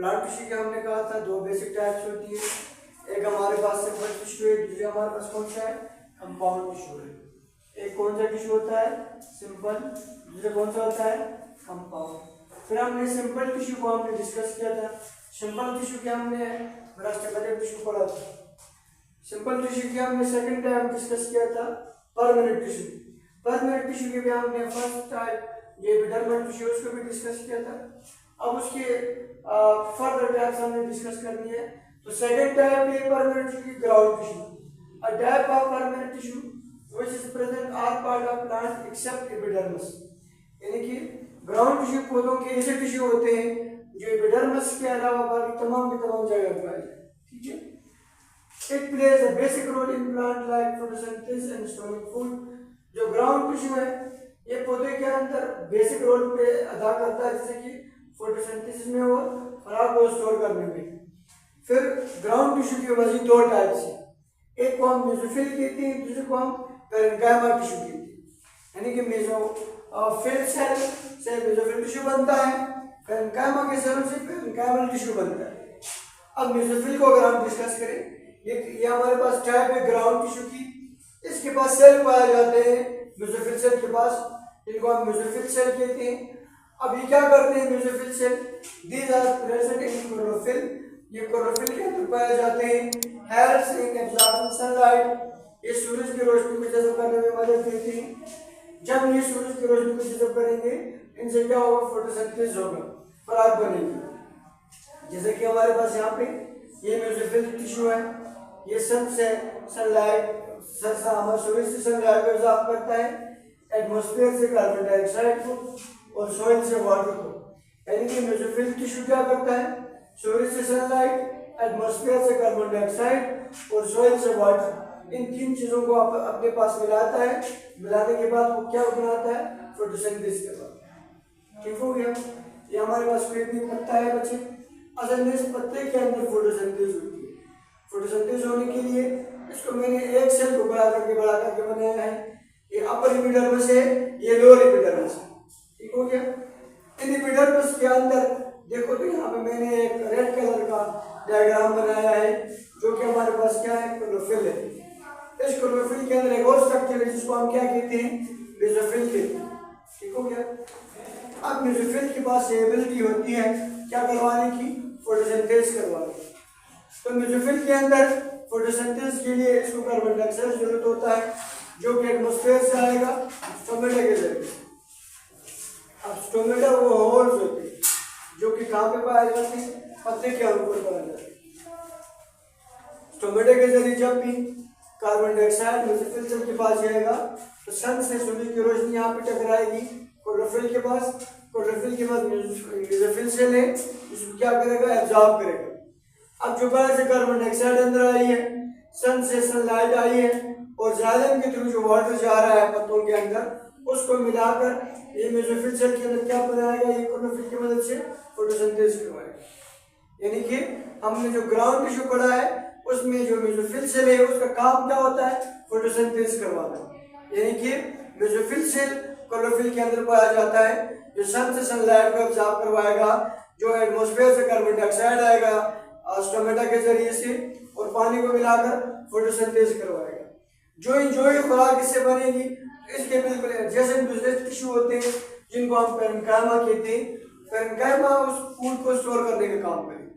Ground tissue के हमने कहा था दो बेसिक टाइप्स होती है, एक हमारे पास सिंपल टिश्यू है, दूसरे हमारे पास कौन सा है, कंपाउंड टिश्यू है। एक कौन सा टिश्यू होता है, सिंपल, दूसरा कौन सा होता है, कंपाउंड। फिर हमने सिंपल टिश्यू को हमने डिस्कस किया था। सिंपल टिश्यू के हमने रास्ट्रपतिक टिश्यू पढ़ा था। सिंपल टिश्यू के हमने सेकंड टाइम डिस्कस किया था परमानेंट टिश्यू। परमानेंट टिश्यू के भी हमने फर्स्ट टाइप ये एपिडर्मल टिश्यू उसको भी डिस्कस किया था। अब उसके फर्दर टाइप्स हमने डिस्कस करनी है। तो सेकंड टाइप है परमानेंट टिश्यू की ground tissue, a type of permanent tissue which is present all part of plant except epidermis. यानी कि ग्राउंड टिश्यू पौधों के ऐसे टिश्यू होते हैं जो एपिडर्मिस के अलावा बाकी तमाम की तमाम जगह पर पाए जाते हैं। ठीक है, it plays a basic role in plant life photosynthesis and storing food. जो ग्राउंड टिश्यू है ये पौधे के अंदर बेसिक रोल पे अदा करता है, जैसे कि फोटोसिंथेसिस में और खुराक को स्टोर करने में। फिर ग्राउंड टिश्यू के मजीद दो टाइप्स हैं, एक को हम मेसोफिल कहते हैं, दूसरे को हम पैरेन्काइमा टिश्यू कहते हैं। यानी कि मेसोफिल सेल से मेसोफिल टिश्यू बनता है, पैरेन्काइमा के सेल से पैरेन्काइमल टिश्यू बनता है। अब मेसोफिल को अगर हम डिस्कस करें, ये हमारे पास टाइप है ग्राउंड टिश्यू की। इसके पास सेल पाए जाते हैं मेसोफिल सेल के पास, इनको हम मेसोफिल सेल कहते हैं। अब ये क्या करते हैं mesophyll cell, these are present in chlorophyll, ये क्लोरोफिल के अंदर पाए जाते हैं। हेल्प्स इन एब्जॉर्बिंग सनलाइट, ये सूरज की रोशनी को जज़ब करने में मदद देते हैं। जब ये सूरज की रोशनी को जज़ब करेंगे इनसे क्या होगा, फोटोसिंथेसिस होगा, खुराक बनेगी। जैसे कि हमारे पास यहाँ पे ये मेसोफिल टिश्यू है, ये सन से सनलाइट सूरज से सनलाइट को एब्जॉर्ब करता है, एटमॉस्फेयर से कार्बन डाइऑक्साइड को और सॉइल से वाटर को। यानी कि मेसोफिल टिश्यू क्या करता है, सूरज से सनलाइट, एटमॉस्फेयर से कार्बन डाइऑक्साइड और सॉइल से वाटर, इन तीन चीजों को अपने पास मिलाता है। मिलाने के बाद वो क्या बनाता है, फोटोसिंथेसिस करवाता है। ठीक हो गया। ये हमारे पास कोई भी पत्ता है बच्चे, असल में इस पत्ते के अंदर फोटोसिंथेसिस होती है। फोटोसिंथेसिस होने के लिए इसको मैंने एक सेल को बड़ा करके बनाया है। ये अपर एपिडर्मिस है, ये लोअर एपिडर्मिस है। ठीक हो गया। इन एपिडर्मिस के अंदर देखो तो यहाँ पे मैंने एक रेड कलर का डायग्राम बनाया है, जो कि हमारे पास क्या है, क्लोरोफिल है। इस क्लोरोफिल के अंदर एक और स्ट्रक्चर है जिसको हम क्या कहते हैं, बेसोफिल कहते हैं। ठीक हो गया। अब बेसोफिल के पास एबिलिटी होती है क्या करवाने की, फोटोसिंथेसिस करवाने की। तो मेसोफिल के अंदर फोटोसिंथेसिस के लिए इसको कार्बन डाइऑक्साइड की जरूरत होता है, जो कि एटमॉस्फेयर से आएगा स्टोमेटा के जरिए। अब स्टोमेटा वो होल्स होते हैं जो कि कहाँ पे पाए जाते हैं, पत्ते के ऊपर पाए जाते हैं। स्टोमेटा के जरिए जब भी कार्बन डाइऑक्साइड मेसोफिल सेल के पास जाएगा तो सन से सूरज की रोशनी यहाँ पे टकराएगी क्लोरोफिल के पास। क्लोरोफिल के पास मेसोफिल सेल है, इसको क्या करेगा, एब्जॉर्ब करेगा। अब जो बाहर से कार्बन डाइऑक्साइड अंदर आई है, सन से सनलाइट आई है और जाइलम के थ्रू जो वाटर जा रहा है पत्तों के अंदर, उसको मिलाकर ये मेसोफिल सेल के अंदर क्या बनाएगा, ये क्लोरोफिल की मदद से फोटोसिंथेसिस करवाएगा। यानी कि हमने जो ग्राउंड टिश्यू पढ़ा है उसमें जो मेसोफिल सेल है उसका काम क्या होता है, फोटोसिंथेसिस करवाना। यानी कि मेसोफिल सेल क्लोरोफिल के अंदर पाया जाता है, जो सन से सनलाइट को एब्जॉर्ब करवाएगा, जो एटमॉस्फेयर से कार्बन डाइऑक्साइड आएगा स्टोमेटा के जरिए से और पानी को मिलाकर फोटोसिंथेसिस करवाएगा। जो ही खुराक इससे बनेगी, इसके बिल्कुल एडजेसेंट दूसरे टिश्यू होते हैं जिनको हम पैरेन्काइमा कहते हैं। पैरेन्काइमा उस फूड को स्टोर करने का काम करेगा।